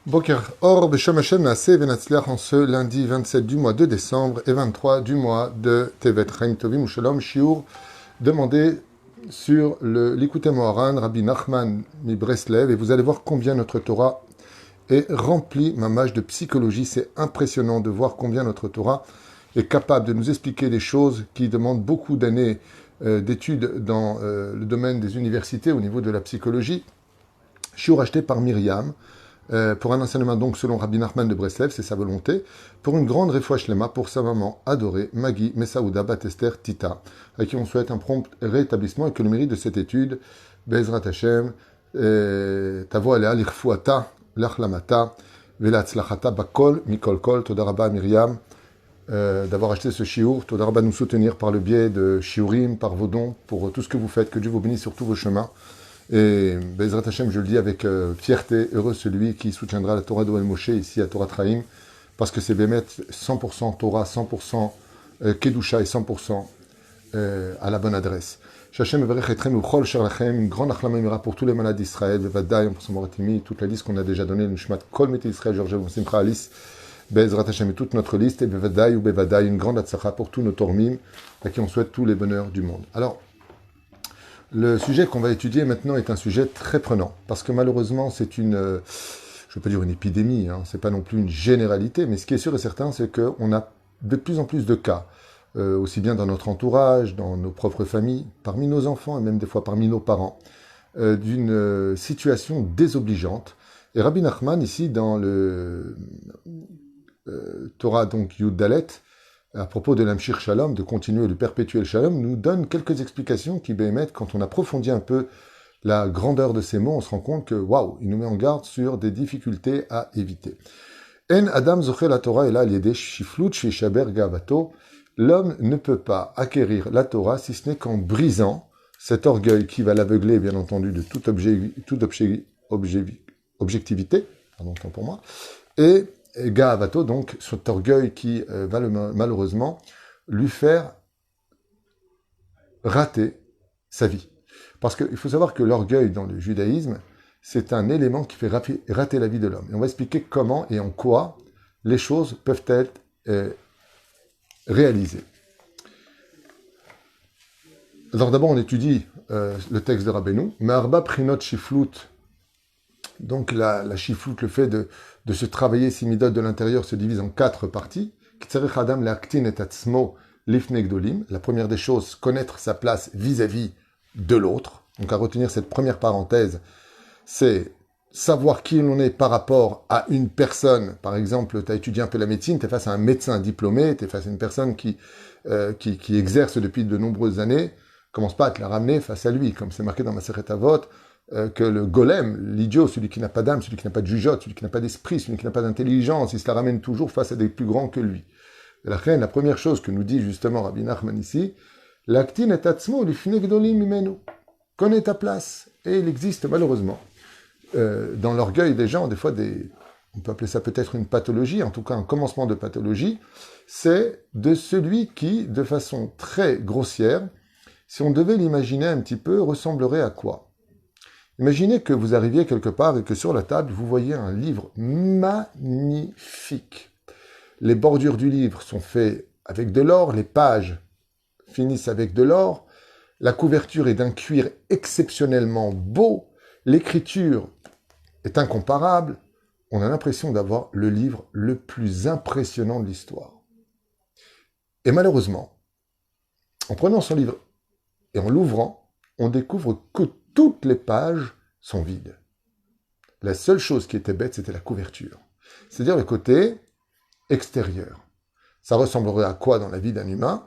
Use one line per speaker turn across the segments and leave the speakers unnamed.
Boker Or, Beshem Hashem Naaseh Venatzliach en ce lundi 27 du mois de décembre et 23 du mois de Tevet Chaim Tovim Shalom Shiur demandé sur l'Ikutei Moharan, Rabbi Nachman mi Breslev, et vous allez voir combien notre Torah est remplie, mamage, de psychologie. C'est impressionnant de voir combien notre Torah est capable de nous expliquer des choses qui demandent beaucoup d'années d'études dans le domaine des universités au niveau de la psychologie. Shiur acheté par Myriam, pour un enseignement donc selon Rabbi Nachman de Breslev, c'est sa volonté, pour une grande refoua shlema pour sa maman adorée, Maggie Messaouda Batester Tita, à qui on souhaite un prompt rétablissement et que le mérite de cette étude, Bezrat Hashem, Tavo Alea Lirfuata, Lachlamata, Velatzlachata Bakol, Mikol Kol, Todaraba Myriam, d'avoir acheté ce shiur, Todaraba nous soutenir par le biais de shiurim, par vos dons, pour tout ce que vous faites, que Dieu vous bénisse sur tous vos chemins. Et Bezrat Hashem, je le dis avec fierté, heureux celui qui soutiendra la Torah d'Oel Moshe ici à Torah Traim, parce que c'est Bémet 100% Torah, 100% Kedusha et 100% à la bonne adresse. Shachem Evarech Etrem Uchol Sherlachem, une grande achlama imira pour tous les malades d'Israël, Bevadaï, pour son Moratimi, toute la liste qu'on a déjà donnée, le Nishmat Kol Mete Israël, Georges Simcha Alice, Bezrat Hashem et toute notre liste, et Bevadaï ou Bevadaï, une grande atzacha pour tous nos tormim, à qui on souhaite tous les bonheurs du monde. Alors, le sujet qu'on va étudier maintenant est un sujet très prenant, parce que malheureusement, c'est je ne veux pas dire une épidémie, c'est pas non plus une généralité, mais ce qui est sûr et certain, c'est qu'on a de plus en plus de cas, aussi bien dans notre entourage, dans nos propres familles, parmi nos enfants et même des fois parmi nos parents, d'une situation désobligeante. Et Rabbi Nachman, ici, dans le Torah, donc Yud Dalet, à propos de l'Amshir Shalom, de continuer de perpétuer le Shalom, nous donne quelques explications qui bémettent, quand on approfondit un peu la grandeur de ces mots, on se rend compte que, waouh, il nous met en garde sur des difficultés à éviter. En Adam zoché la Torah et la liede shiflut shishaber gavato. L'homme ne peut pas acquérir la Torah si ce n'est qu'en brisant cet orgueil qui va l'aveugler, bien entendu, de toute objectivité, pardon, tant pour moi, et Ga'avato, donc cet orgueil qui va malheureusement lui faire rater sa vie. Parce qu'il faut savoir que l'orgueil dans le judaïsme, c'est un élément qui fait rater la vie de l'homme. Et on va expliquer comment et en quoi les choses peuvent être réalisées. Alors d'abord, on étudie le texte de Rabbeinu, Me'arba prinot shiflut. Donc la chifloute, le fait de se travailler si midot de l'intérieur se divise en 4 parties. La première des choses, connaître sa place vis-à-vis de l'autre. Donc à retenir cette première parenthèse, c'est savoir qui l'on est par rapport à une personne. Par exemple, tu as étudié un peu la médecine, tu es face à un médecin diplômé, tu es face à une personne qui exerce depuis de nombreuses années. Commence pas à te la ramener face à lui, comme c'est marqué dans Masechet Avot, que le golem, l'idiot, celui qui n'a pas d'âme, celui qui n'a pas de jugeote, celui qui n'a pas d'esprit, celui qui n'a pas d'intelligence, il se la ramène toujours face à des plus grands que lui. Et la première chose que nous dit justement Rabbi Nachman ici, l'actin et atzmo lifnei gdolim mimenu. Connais ta place. Et il existe malheureusement, dans l'orgueil des gens, des fois on peut appeler ça peut-être une pathologie, en tout cas un commencement de pathologie, c'est de celui qui, de façon très grossière, si on devait l'imaginer un petit peu, ressemblerait à quoi ? Imaginez que vous arriviez quelque part et que sur la table, vous voyez un livre magnifique. Les bordures du livre sont faites avec de l'or, les pages finissent avec de l'or, la couverture est d'un cuir exceptionnellement beau, l'écriture est incomparable. On a l'impression d'avoir le livre le plus impressionnant de l'histoire. Et malheureusement, en prenant son livre et en l'ouvrant, on découvre que toutes les pages sont vides. La seule chose qui était bête, c'était la couverture. C'est-à-dire le côté extérieur. Ça ressemblerait à quoi dans la vie d'un humain ?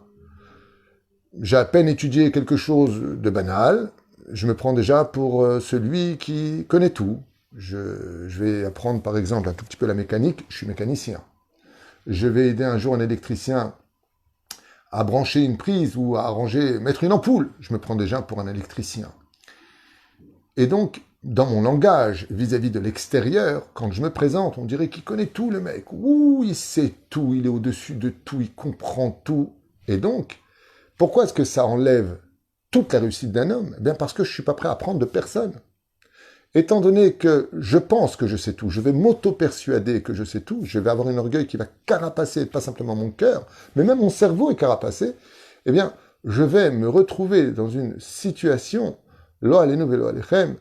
J'ai à peine étudié quelque chose de banal, je me prends déjà pour celui qui connaît tout. Je vais apprendre par exemple un tout petit peu la mécanique, je suis mécanicien. Je vais aider un jour un électricien à brancher une prise ou à mettre une ampoule. Je me prends déjà pour un électricien. Et donc, dans mon langage vis-à-vis de l'extérieur, quand je me présente, on dirait qu'il connaît tout, le mec. Ouh, il sait tout, il est au-dessus de tout, il comprend tout. Et donc, pourquoi est-ce que ça enlève toute la réussite d'un homme ? Eh bien, parce que je ne suis pas prêt à apprendre de personne. étant donné que je pense que je sais tout, je vais m'auto-persuader que je sais tout, je vais avoir un orgueil qui va carapacer pas simplement mon cœur, mais même mon cerveau est carapacé, eh bien, je vais me retrouver dans une situation, lo alenu velo alechem,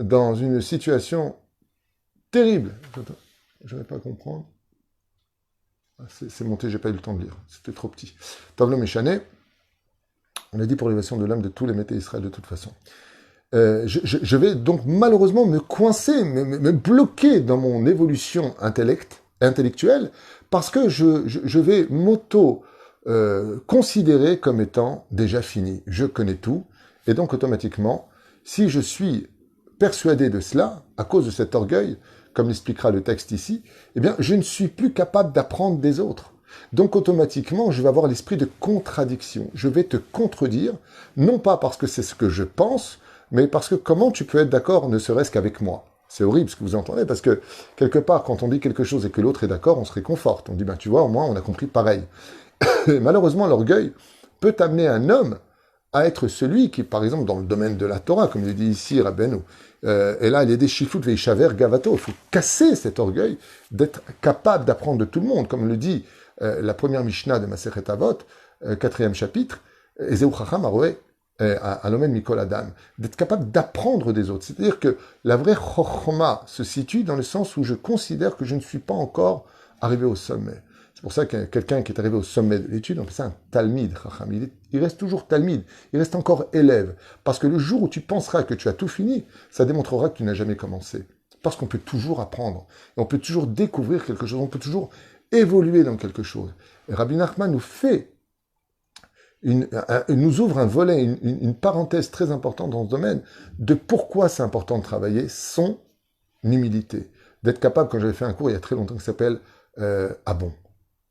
dans une situation terrible. Je ne vais pas comprendre. C'est monté, j'ai pas eu le temps de lire. C'était trop petit. Tavlo Méchané, on a dit pour l'élévation de l'âme de tous les métés Israël de toute façon. Je vais donc malheureusement me coincer, me bloquer dans mon évolution intellectuelle parce que je vais considérer comme étant déjà fini. Je connais tout. Et donc automatiquement, si je suis persuadé de cela, à cause de cet orgueil, comme l'expliquera le texte ici, eh bien, je ne suis plus capable d'apprendre des autres. Donc, automatiquement, je vais avoir l'esprit de contradiction. Je vais te contredire, non pas parce que c'est ce que je pense, mais parce que comment tu peux être d'accord, ne serait-ce qu'avec moi? C'est horrible ce que vous entendez, parce que quelque part, quand on dit quelque chose et que l'autre est d'accord, on se réconforte. On dit, ben, tu vois, au moins, on a compris pareil. Et malheureusement, l'orgueil peut amener un homme à être celui qui, par exemple, dans le domaine de la Torah, comme il dit ici Rabbeinu, et là, il y a des shifut veishaver gavato. Il faut casser cet orgueil d'être capable d'apprendre de tout le monde, comme le dit la première Mishnah de Masechet Avot, 4e chapitre, Ezeu chacham aroé alomen mikol adam, d'être capable d'apprendre des autres. C'est-à-dire que la vraie chokhma se situe dans le sens où je considère que je ne suis pas encore arrivé au sommet. C'est pour ça que quelqu'un qui est arrivé au sommet de l'étude, on appelle ça un talmid, chacham. Il reste toujours talmid, il reste encore élève. Parce que le jour où tu penseras que tu as tout fini, ça démontrera que tu n'as jamais commencé. Parce qu'on peut toujours apprendre, et on peut toujours découvrir quelque chose, on peut toujours évoluer dans quelque chose. Et Rabbi Nachman nous ouvre un volet, une parenthèse très importante dans ce domaine, de pourquoi c'est important de travailler son humilité. D'être capable, quand j'avais fait un cours il y a très longtemps qui s'appelle Ah bon.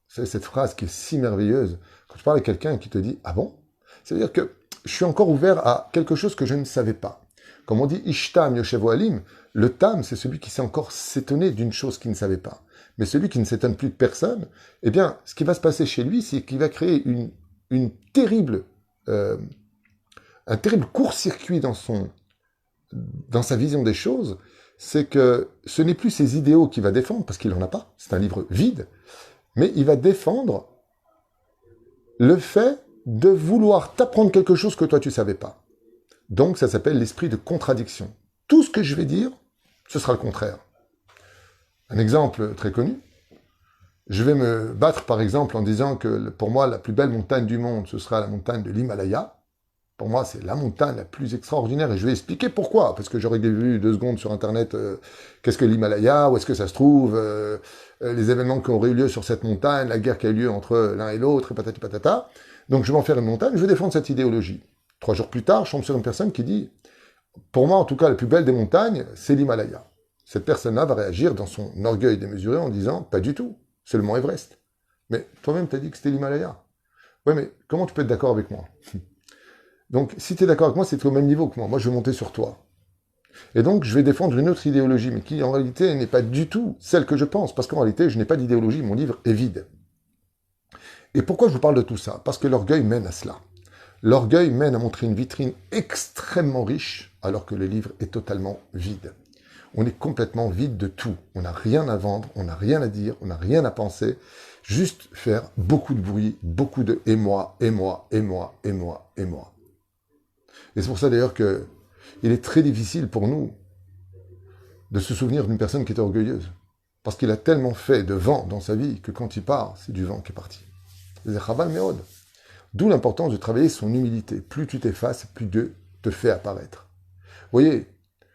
C'est cette phrase qui est si merveilleuse. Quand tu parles à quelqu'un qui te dit « Ah bon ?» C'est-à-dire que je suis encore ouvert à quelque chose que je ne savais pas. Comme on dit « Ishtam yoshevo alim », le tam, c'est celui qui sait encore s'étonner d'une chose qu'il ne savait pas. Mais celui qui ne s'étonne plus de personne, eh bien, ce qui va se passer chez lui, c'est qu'il va créer un terrible court-circuit dans sa vision des choses. C'est que ce n'est plus ses idéaux qu'il va défendre, parce qu'il n'en a pas, c'est un livre vide, mais il va défendre le fait de vouloir t'apprendre quelque chose que toi tu ne savais pas. Donc ça s'appelle l'esprit de contradiction. Tout ce que je vais dire, ce sera le contraire. Un exemple très connu, je vais me battre par exemple en disant que pour moi la plus belle montagne du monde, ce sera la montagne de l'Himalaya. Pour moi, c'est la montagne la plus extraordinaire et je vais expliquer pourquoi. Parce que j'aurais vu 2 secondes sur Internet qu'est-ce que l'Himalaya, où est-ce que ça se trouve, les événements qui auraient eu lieu sur cette montagne, la guerre qui a eu lieu entre l'un et l'autre, et patati patata. Donc je vais en faire une montagne, je vais défendre cette idéologie. 3 jours plus tard, je tombe sur une personne qui dit « Pour moi, en tout cas, la plus belle des montagnes, c'est l'Himalaya ». Cette personne-là va réagir dans son orgueil démesuré en disant « Pas du tout, c'est le mont Everest ». Mais toi-même, t'as dit que c'était l'Himalaya. Ouais, mais comment tu peux être d'accord avec moi ? Donc, si tu es d'accord avec moi, c'est au même niveau que moi. Moi, je vais monter sur toi. Et donc, je vais défendre une autre idéologie, mais qui, en réalité, n'est pas du tout celle que je pense. Parce qu'en réalité, je n'ai pas d'idéologie. Mon livre est vide. Et pourquoi je vous parle de tout ça ? Parce que l'orgueil mène à cela. L'orgueil mène à montrer une vitrine extrêmement riche, alors que le livre est totalement vide. On est complètement vide de tout. On n'a rien à vendre, on n'a rien à dire, on n'a rien à penser. Juste faire beaucoup de bruit, beaucoup de « et moi, et moi, et moi, et moi, et moi ». Et c'est pour ça d'ailleurs qu'il est très difficile pour nous de se souvenir d'une personne qui était orgueilleuse. Parce qu'il a tellement fait de vent dans sa vie que quand il part, c'est du vent qui est parti. C'est Chaval Meod. D'où l'importance de travailler son humilité. Plus tu t'effaces, plus Dieu te fait apparaître. Vous voyez,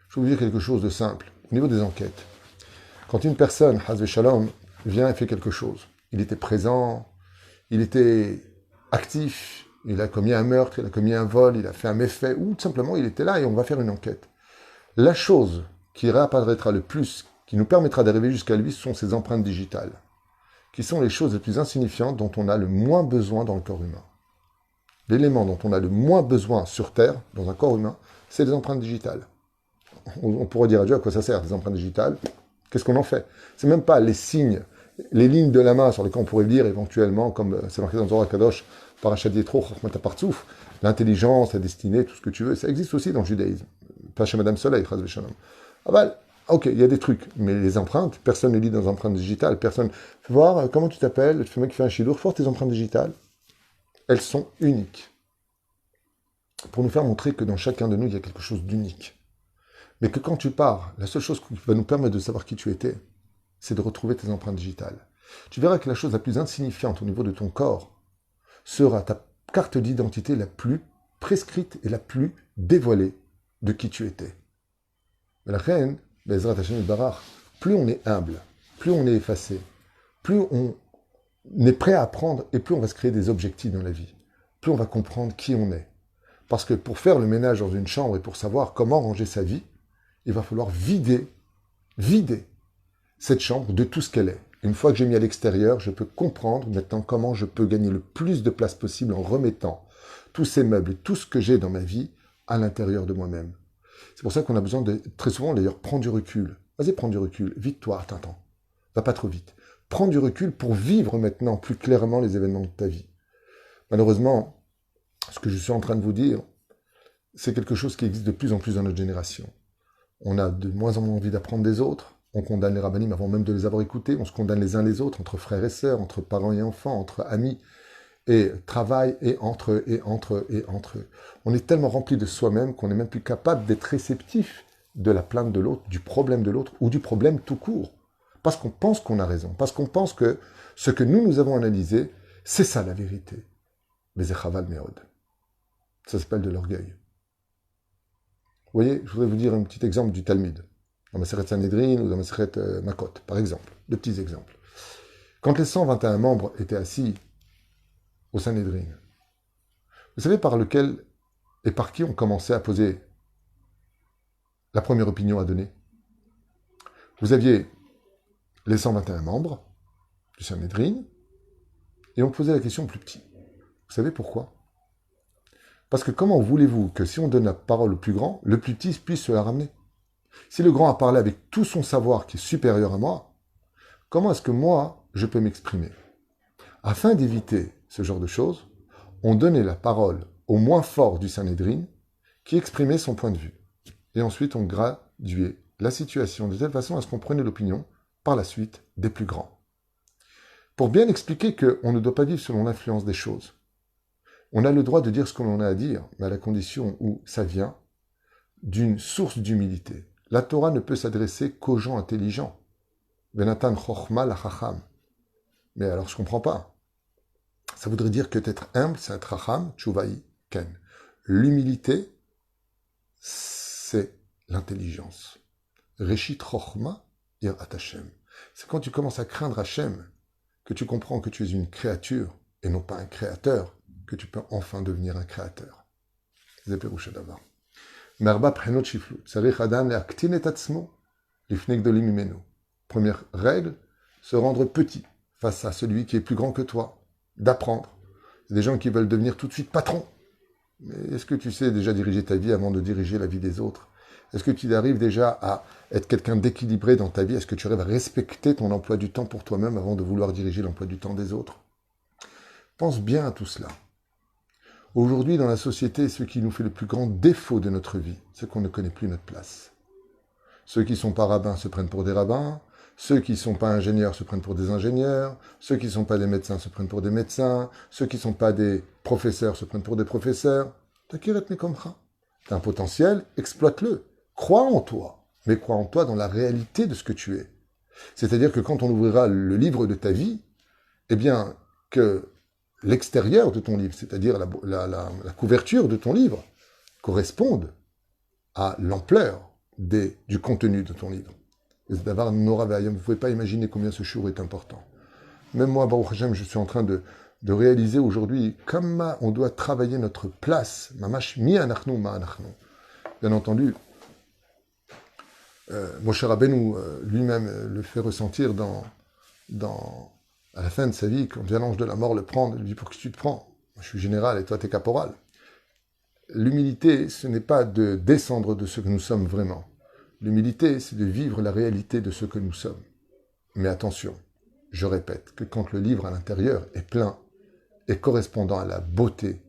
je vais vous dire quelque chose de simple. Au niveau des enquêtes, quand une personne, Hazve Shalom, vient et fait quelque chose, il était présent, il était actif, il a commis un meurtre, il a commis un vol, il a fait un méfait, ou tout simplement il était là et on va faire une enquête. La chose qui réapparaîtra le plus, qui nous permettra d'arriver jusqu'à lui, ce sont ses empreintes digitales, qui sont les choses les plus insignifiantes dont on a le moins besoin dans le corps humain. L'élément dont on a le moins besoin sur Terre, dans un corps humain, c'est les empreintes digitales. On pourrait dire à Dieu à quoi ça sert, les empreintes digitales. Qu'est-ce qu'on en fait ? C'est même pas les signes, les lignes de la main sur lesquelles on pourrait lire éventuellement, comme c'est marqué dans le Zohar Kadosh, Parashat Yetro, Chochmat HaPartsouf, L'intelligence, la destinée, tout ce que tu veux, ça existe aussi dans le judaïsme. Pas chez Madame Soleil, Chaz v'Shalom. Ah bah, ok, il y a des trucs, mais les empreintes, personne ne lit dans les empreintes digitales, personne... Fais voir, comment tu t'appelles, tu fais mec qui fait un chidour, fort tes empreintes digitales. Elles sont uniques. Pour nous faire montrer que dans chacun de nous, il y a quelque chose d'unique. Mais que quand tu pars, la seule chose qui va nous permettre de savoir qui tu étais, c'est de retrouver tes empreintes digitales. Tu verras que la chose la plus insignifiante au niveau de ton corps sera ta carte d'identité la plus prescrite et la plus dévoilée de qui tu étais. Mais la reine, Bezrat Hashem Barach, plus on est humble, plus on est effacé, plus on est prêt à apprendre et plus on va se créer des objectifs dans la vie. Plus on va comprendre qui on est. Parce que pour faire le ménage dans une chambre et pour savoir comment ranger sa vie, il va falloir vider cette chambre de tout ce qu'elle est. Une fois que j'ai mis à l'extérieur, je peux comprendre maintenant comment je peux gagner le plus de place possible en remettant tous ces meubles et tout ce que j'ai dans ma vie à l'intérieur de moi-même. C'est pour ça qu'on a besoin de, très souvent d'ailleurs, prendre du recul. Vas-y, prends du recul. Vite toi, attends. Va pas trop vite. Prends du recul pour vivre maintenant plus clairement les événements de ta vie. Malheureusement, ce que je suis en train de vous dire, c'est quelque chose qui existe de plus en plus dans notre génération. On a de moins en moins envie d'apprendre des autres. On condamne les rabbinim avant même de les avoir écoutés. On se condamne les uns les autres, entre frères et sœurs, entre parents et enfants, entre amis et travail, et entre. On est tellement rempli de soi-même qu'on n'est même plus capable d'être réceptif de la plainte de l'autre, du problème de l'autre, ou du problème tout court. Parce qu'on pense qu'on a raison, parce qu'on pense que ce que nous avons analysé, c'est ça la vérité. Mais c'est chaval meod. Ça s'appelle de l'orgueil. Vous voyez, je voudrais vous dire un petit exemple du Talmud, dans Maseret Sanhedrin ou dans Maseret Makot, par exemple, deux petits exemples. Quand les 121 membres étaient assis au Sanhedrin, vous savez par lequel et par qui on commençait à poser la première opinion à donner? Vous aviez les 121 membres du Sanhedrin, et on posait la question au plus petit. Vous savez pourquoi? Parce que comment voulez-vous que si on donne la parole au plus grand, le plus petit puisse se la ramener? Si le grand a parlé avec tout son savoir qui est supérieur à moi, comment est-ce que moi, je peux m'exprimer? Afin d'éviter ce genre de choses, on donnait la parole au moins fort du Sanhedrin qui exprimait son point de vue. Et ensuite, on graduait la situation de telle façon à ce qu'on prenait l'opinion, par la suite, des plus grands. Pour bien expliquer qu'on ne doit pas vivre selon l'influence des choses. On a le droit de dire ce que l'on a à dire, mais à la condition où ça vient d'une source d'humilité. La Torah ne peut s'adresser qu'aux gens intelligents. Venatan chochma la chacham. Mais alors je comprends pas. Ça voudrait dire que d'être humble, c'est être chacham, tchouvaï, ken. L'humilité, c'est l'intelligence. Reshit chochma, irat Hashem. C'est quand tu commences à craindre Hashem que tu comprends que tu es une créature et non pas un créateur, que tu peux enfin devenir un créateur. C'est Pérouche d'abord. Merba prenot shiflut. Sarich adam leaktin et atzmo lifnek dolim imenu. Première règle, se rendre petit face à celui qui est plus grand que toi. D'apprendre. C'est des gens qui veulent devenir tout de suite patron. Mais est-ce que tu sais déjà diriger ta vie avant de diriger la vie des autres? Est-ce que tu arrives déjà à être quelqu'un d'équilibré dans ta vie? Est-ce que tu arrives à respecter ton emploi du temps pour toi-même avant de vouloir diriger l'emploi du temps des autres? Pense bien à tout cela. Aujourd'hui, dans la société, ce qui nous fait le plus grand défaut de notre vie, c'est qu'on ne connaît plus notre place. Ceux qui ne sont pas rabbins se prennent pour des rabbins, ceux qui ne sont pas ingénieurs se prennent pour des ingénieurs, ceux qui ne sont pas des médecins se prennent pour des médecins, ceux qui ne sont pas des professeurs se prennent pour des professeurs. T'inquiète, mais comme ça. T'as un potentiel, exploite-le. Crois en toi, mais crois en toi dans la réalité de ce que tu es. C'est-à-dire que quand on ouvrira le livre de ta vie, eh bien, que l'extérieur de ton livre, c'est-à-dire la couverture de ton livre, corresponde à l'ampleur du contenu de ton livre. Vous ne pouvez pas imaginer combien ce shiur est important. Même moi, Baruch Hashem, je suis en train de réaliser aujourd'hui comment on doit travailler notre place. Mamash mi anachnu ma anachnu. Bien entendu, Moshe Rabbeinu lui-même le fait ressentir à la fin de sa vie, quand l'ange de la mort le prend, il lui dit « Pour qui tu te prends? Moi, je suis général et toi, tu es caporal. » L'humilité, ce n'est pas de descendre de ce que nous sommes vraiment. L'humilité, c'est de vivre la réalité de ce que nous sommes. Mais attention, je répète que quand le livre à l'intérieur est plein et correspondant à la beauté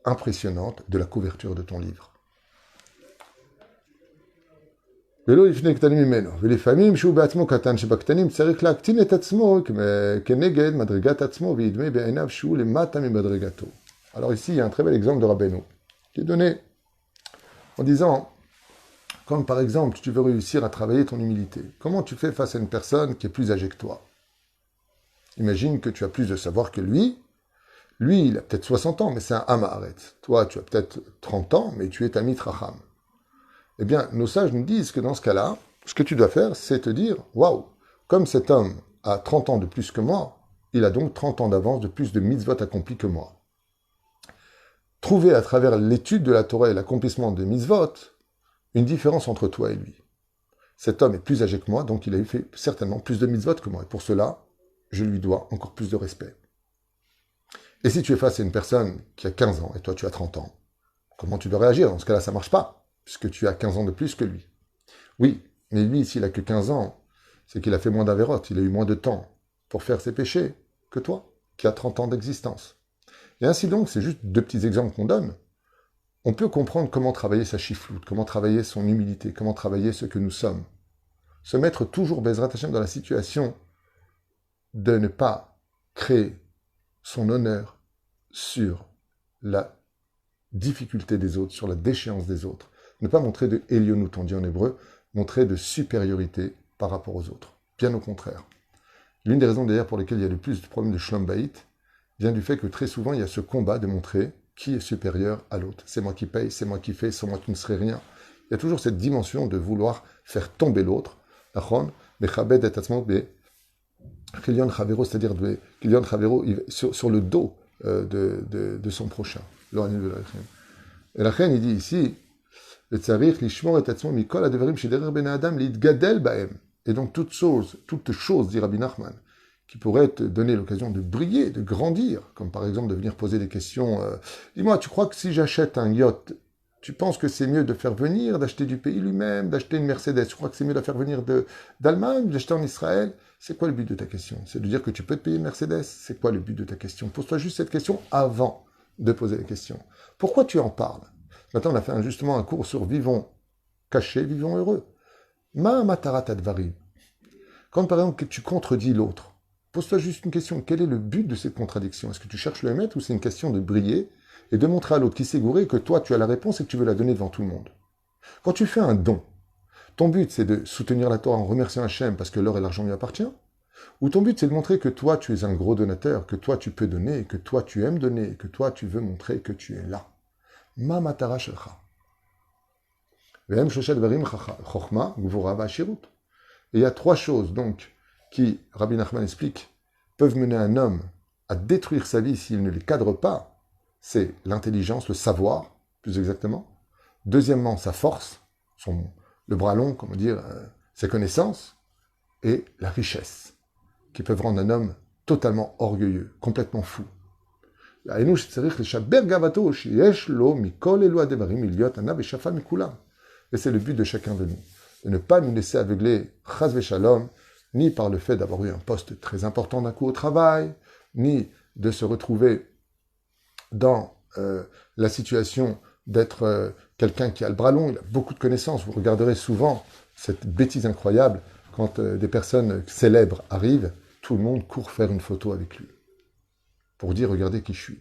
impressionnante de la couverture de ton livre. ולפעמים שהוא בעצמו קטן שבקטנים צריך להקטין את עצמו כנגד מדרגת עצמו וידמה בעיניו שהוא למטה ממדרגתו. Alors ici, il y a un très bel exemple de Rabbeinu qui est donné en disant, comme par exemple, tu veux réussir à travailler ton humilité. Comment tu fais face à une personne qui est plus âgée que toi? Imagine que tu as plus de savoir que lui. Lui, il a peut-être 60 ans, mais c'est un Hamaharet. Toi, tu as peut-être 30 ans, mais tu es Tamit Racham. Eh bien, nos sages nous disent que dans ce cas-là, ce que tu dois faire, c'est te dire, waouh, comme cet homme a 30 ans de plus que moi, il a donc 30 ans d'avance de plus de mitzvot accomplis que moi. Trouver à travers l'étude de la Torah et l'accomplissement des mitzvot une différence entre toi et lui. Cet homme est plus âgé que moi, donc il a eu fait certainement plus de mitzvot que moi. Et pour cela, je lui dois encore plus de respect. Et si tu es face à une personne qui a 15 ans et toi tu as 30 ans, comment tu dois réagir? Dans ce cas-là, ça ne marche pas, puisque tu as 15 ans de plus que lui. Oui, mais lui, s'il a que 15 ans, c'est qu'il a fait moins d'avérotes, il a eu moins de temps pour faire ses péchés que toi, qui a 30 ans d'existence. Et ainsi donc, c'est juste deux petits exemples qu'on donne. On peut comprendre comment travailler sa chifloute, comment travailler son humilité, comment travailler ce que nous sommes. Se mettre toujours Bezrat Hashem dans la situation de ne pas créer son honneur sur la difficulté des autres, sur la déchéance des autres. Ne pas montrer de Elionout, on dit en hébreu, montrer de supériorité par rapport aux autres. Bien au contraire. L'une des raisons d'ailleurs pour lesquelles il y a le plus de problèmes de Shlom Bayit vient du fait que très souvent il y a ce combat de montrer qui est supérieur à l'autre. C'est moi qui paye, c'est moi qui fais, sans moi tu ne serais rien. Il y a toujours cette dimension de vouloir faire tomber l'autre. C'est-à-dire sur le dos de son prochain. Et la reine, il dit ici, et donc toute chose, dit Rabbi Nachman, qui pourrait te donner l'occasion de briller, de grandir, comme par exemple de venir poser des questions. Dis-moi, tu crois que si j'achète un yacht, tu penses que c'est mieux de faire venir, d'acheter du pays lui-même, d'acheter une Mercedes? Tu crois que c'est mieux de la faire venir d'Allemagne, d'acheter en Israël? C'est quoi le but de ta question? C'est de dire que tu peux te payer une Mercedes? C'est quoi le but de ta question? Pose-toi juste cette question avant de poser les questions. Pourquoi tu en parles? Maintenant, on a fait justement un cours sur vivons cachés, vivons heureux. Ma matarat advarim. Quand par exemple tu contredis l'autre, pose-toi juste une question. Quel est le but de cette contradiction? Est-ce que tu cherches le émettre ou c'est une question de briller et de montrer à l'autre qui s'est gouré que toi tu as la réponse et que tu veux la donner devant tout le monde? Quand tu fais un don, ton but c'est de soutenir la Torah en remerciant Hachem parce que l'or et l'argent lui appartient? Ou ton but c'est de montrer que toi tu es un gros donateur, que toi tu peux donner, que toi tu aimes donner, que toi tu veux montrer que tu es là? Ma matara shelcha. Et il y a trois choses, donc, qui, Rabbi Nachman explique, peuvent mener un homme à détruire sa vie s'il ne les cadre pas. C'est l'intelligence, le savoir, plus exactement. Deuxièmement, sa force, le bras long, comment dire, ses connaissances. Et la richesse, qui peuvent rendre un homme totalement orgueilleux, complètement fou. Et c'est le but de chacun de nous, de ne pas nous laisser aveugler, chas v'shalom, ni par le fait d'avoir eu un poste très important d'un coup au travail, ni de se retrouver dans la situation d'être quelqu'un qui a le bras long, il a beaucoup de connaissances. Vous regarderez souvent cette bêtise incroyable, quand des personnes célèbres arrivent, tout le monde court faire une photo avec lui, pour dire « regardez qui je suis ».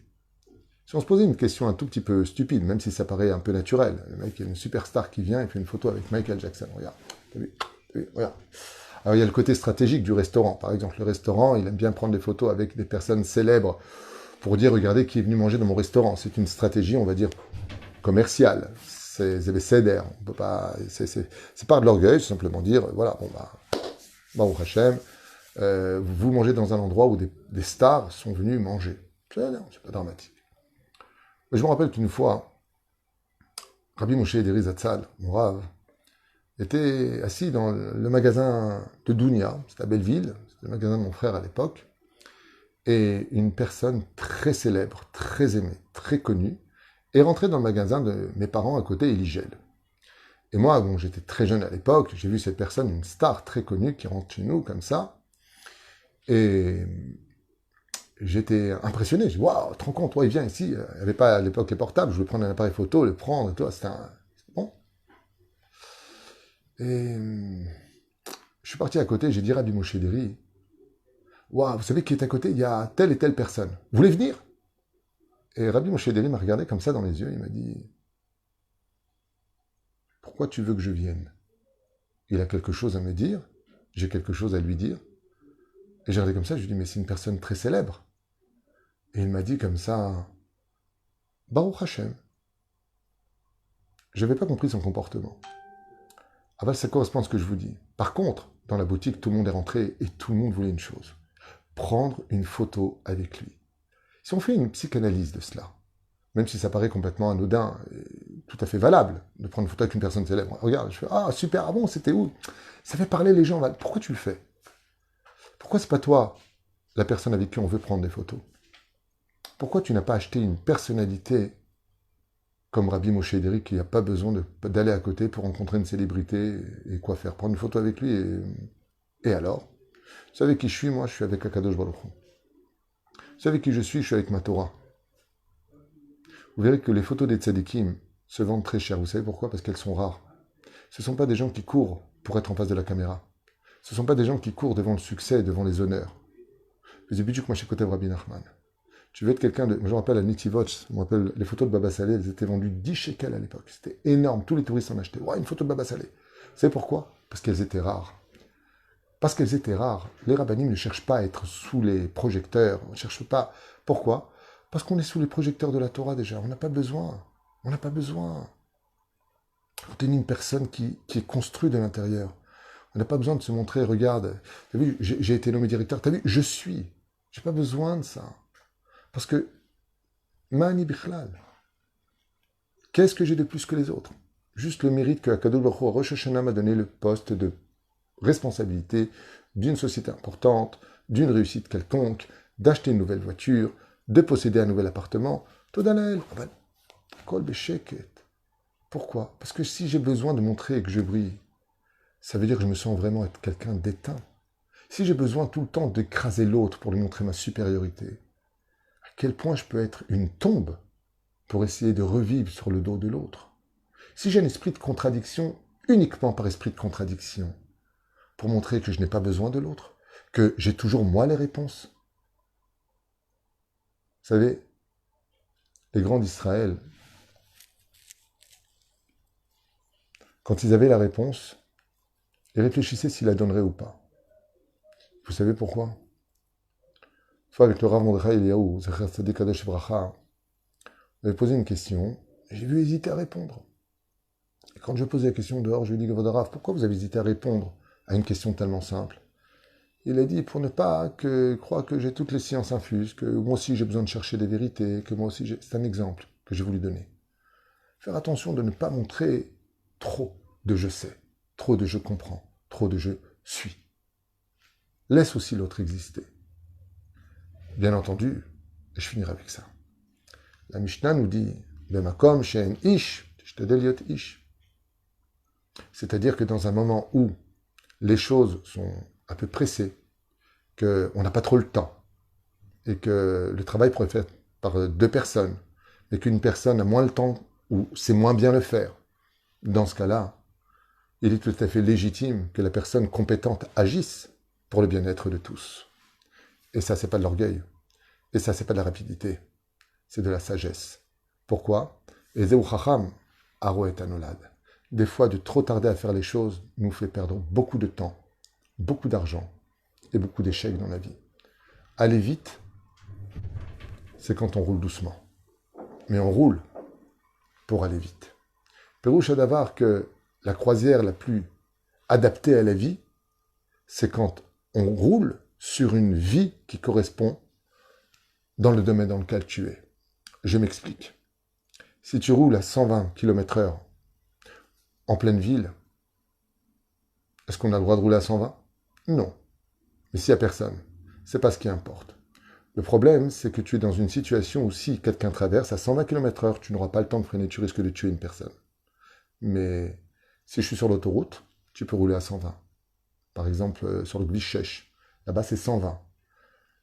Si on se posait une question un tout petit peu stupide, même si ça paraît un peu naturel, le mec, il y a une superstar qui vient et fait une photo avec Michael Jackson, regarde, t'as vu, regarde. Alors il y a le côté stratégique du restaurant, par exemple, le restaurant, il aime bien prendre des photos avec des personnes célèbres pour dire, regardez qui est venu manger dans mon restaurant. C'est une stratégie, on va dire, commerciale, c'est cédère, on peut pas, c'est pas de l'orgueil, c'est simplement dire, voilà, Baruch Hashem, vous mangez dans un endroit où des stars sont venus manger. C'est pas dramatique. Mais je me rappelle qu'une fois, Rabbi Moshe Ederi Zatzal, mon rave, était assis dans le magasin de Dounia, c'était à Belleville, c'était le magasin de mon frère à l'époque, et une personne très célèbre, très aimée, très connue, est rentrée dans le magasin de mes parents à côté, Eligel. Et moi, bon, j'étais très jeune à l'époque, j'ai vu cette personne, une star très connue, qui rentre chez nous comme ça, et j'étais impressionné. Je dis, waouh, tu te rends compte, toi, il vient ici. Il n'y avait pas à l'époque les portables. Je voulais prendre un appareil photo, le prendre, et tout. C'était un... Bon. Et je suis parti à côté, j'ai dit Rabbi Moshe Deri, waouh, vous savez qui est à côté? Il y a telle et telle personne. Vous voulez venir? Et Rabbi Moshe Deri m'a regardé comme ça dans les yeux. Il m'a dit, pourquoi tu veux que je vienne? Il a quelque chose à me dire. J'ai quelque chose à lui dire. Et j'ai regardé comme ça, je lui ai dit, mais c'est une personne très célèbre. Et il m'a dit comme ça, Baruch Hashem. Je n'avais pas compris son comportement. Ah ben, ça correspond à ce que je vous dis. Par contre, dans la boutique, tout le monde est rentré et tout le monde voulait une chose. Prendre une photo avec lui. Si on fait une psychanalyse de cela, même si ça paraît complètement anodin, et tout à fait valable, de prendre une photo avec une personne célèbre. Regarde, je fais, ah super, ah bon, c'était où? Ça fait parler les gens. Pourquoi tu le fais? Pourquoi c'est pas toi, la personne avec qui on veut prendre des photos? Pourquoi tu n'as pas acheté une personnalité comme Rabbi Moshe Deri qui n'a pas besoin d'aller à côté pour rencontrer une célébrité et quoi faire? Prendre une photo avec lui et alors? Vous savez qui je suis? Moi, je suis avec Akadosh Baruch Hu. Vous savez qui je suis avec ma Torah. Vous verrez que les photos des tzadikim se vendent très cher. Vous savez pourquoi? Parce qu'elles sont rares. Ce ne sont pas des gens qui courent pour être en face de la caméra. Ce ne sont pas des gens qui courent devant le succès, devant les honneurs. Vous avez que moi, chez Kotev Rabbi Nachman. Tu veux être quelqu'un de... Je me rappelle à Nitivot, je me rappelle les photos de Baba Saleh, elles étaient vendues 10 shekels à l'époque. C'était énorme. Tous les touristes en achetaient. Ouais, une photo de Baba Saleh. Vous savez pourquoi? Parce qu'elles étaient rares. Parce qu'elles étaient rares. Les rabbinim ne cherchent pas à être sous les projecteurs. On ne cherche pas. Pourquoi? Parce qu'on est sous les projecteurs de la Torah déjà. On n'a pas besoin. On n'a pas besoin. On est une personne qui est construite de l'intérieur. On n'a pas besoin de se montrer, regarde, t'as vu, j'ai été nommé directeur, t'as vu, je suis. J'ai pas besoin de ça. Parce que, Mani Bichlal, qu'est-ce que j'ai de plus que les autres? Juste le mérite que Akadosh Baruch Hu, Rosh Hashanah m'a donné le poste de responsabilité d'une société importante, d'une réussite quelconque, d'acheter une nouvelle voiture, de posséder un nouvel appartement. Todanael, Kol Besheket. Pourquoi? Parce que si j'ai besoin de montrer que je brille, ça veut dire que je me sens vraiment être quelqu'un d'éteint. Si j'ai besoin tout le temps d'écraser l'autre pour lui montrer ma supériorité, à quel point je peux être une tombe pour essayer de revivre sur le dos de l'autre? Si j'ai un esprit de contradiction, uniquement par esprit de contradiction, pour montrer que je n'ai pas besoin de l'autre, que j'ai toujours moi les réponses. Vous savez, les grands d'Israël, quand ils avaient la réponse, ils réfléchissaient s'ils la donneraient ou pas. Vous savez pourquoi? Une fois avec le Rav Mordechai Eliyahu, Zecher Tzaddik Kadosh Bracha, on avait posé une question, et j'ai vu hésiter à répondre. Et quand je posais la question dehors, je lui ai dit, Rav, pourquoi vous avez hésité à répondre à une question tellement simple? Il a dit, pour ne pas croire que j'ai toutes les sciences infuses, que moi aussi j'ai besoin de chercher des vérités, que moi aussi j'ai... C'est un exemple que j'ai voulu donner. Faire attention de ne pas montrer trop de je sais, trop de je comprends, trop de je suis. Laisse aussi l'autre exister. Bien entendu, et je finirai avec ça. La Mishnah nous dit, Bemakom she'en ish, tishtadel yot ish. C'est-à-dire que dans un moment où les choses sont un peu pressées, qu'on n'a pas trop le temps, et que le travail pourrait être fait par deux personnes, et qu'une personne a moins le temps, ou sait moins bien le faire, dans ce cas-là, il est tout à fait légitime que la personne compétente agisse pour le bien-être de tous. Et ça, c'est pas de l'orgueil. Et ça, c'est pas de la rapidité. C'est de la sagesse. Pourquoi? Et Zeu Chacham, Aro et Anolad. Des fois, de trop tarder à faire les choses nous fait perdre beaucoup de temps, beaucoup d'argent et beaucoup d'échecs dans la vie. Aller vite, c'est quand on roule doucement. Mais on roule pour aller vite. Pérouche à d'avoir que la croisière la plus adaptée à la vie, c'est quand on roule sur une vie qui correspond dans le domaine dans lequel tu es. Je m'explique. Si tu roules à 120 km/h en pleine ville, est-ce qu'on a le droit de rouler à 120? Non. Mais s'il n'y a personne, c'est pas ce qui importe. Le problème, c'est que tu es dans une situation où si quelqu'un traverse à 120 km/h, tu n'auras pas le temps de freiner, tu risques de tuer une personne. Mais si je suis sur l'autoroute, tu peux rouler à 120. Par exemple, sur le Glishech, là-bas c'est 120.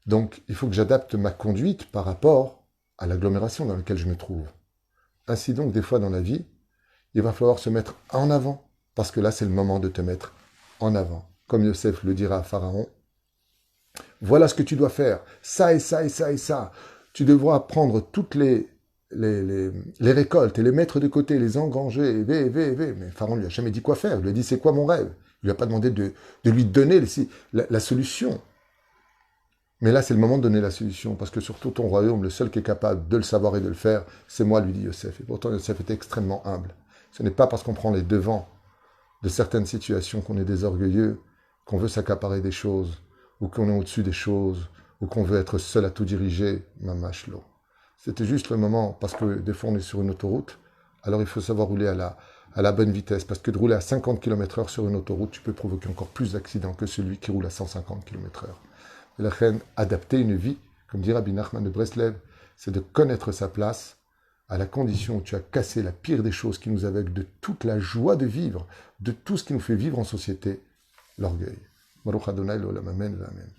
Donc, il faut que j'adapte ma conduite par rapport à l'agglomération dans laquelle je me trouve. Ainsi donc, des fois dans la vie, il va falloir se mettre en avant, parce que là, c'est le moment de te mettre en avant. Comme Yosef le dira à Pharaon, voilà ce que tu dois faire, ça et ça et ça et ça. Tu devras prendre toutes les récoltes et les mettre de côté, les engranger, Mais Pharaon ne lui a jamais dit quoi faire. Il lui a dit, c'est quoi mon rêve? Il lui a pas demandé de lui donner la solution. Mais là, c'est le moment de donner la solution, parce que sur tout ton royaume, le seul qui est capable de le savoir et de le faire, c'est moi, lui dit Yosef. Et pourtant, Yosef était extrêmement humble. Ce n'est pas parce qu'on prend les devants de certaines situations qu'on est des orgueilleux, qu'on veut s'accaparer des choses, ou qu'on est au-dessus des choses, ou qu'on veut être seul à tout diriger, mamashlo. C'était juste le moment, parce que des fois on est sur une autoroute, alors il faut savoir rouler à la bonne vitesse, parce que de rouler à 50 km/h sur une autoroute, tu peux provoquer encore plus d'accidents que celui qui roule à 150 km/h. Et la reine, adapter une vie, comme dit Rabbi Nachman de Breslev, c'est de connaître sa place, à la condition où tu as cassé la pire des choses qui nous aveuglent de toute la joie de vivre, de tout ce qui nous fait vivre en société, l'orgueil. Baruch Adonai l'olam, amen, amen.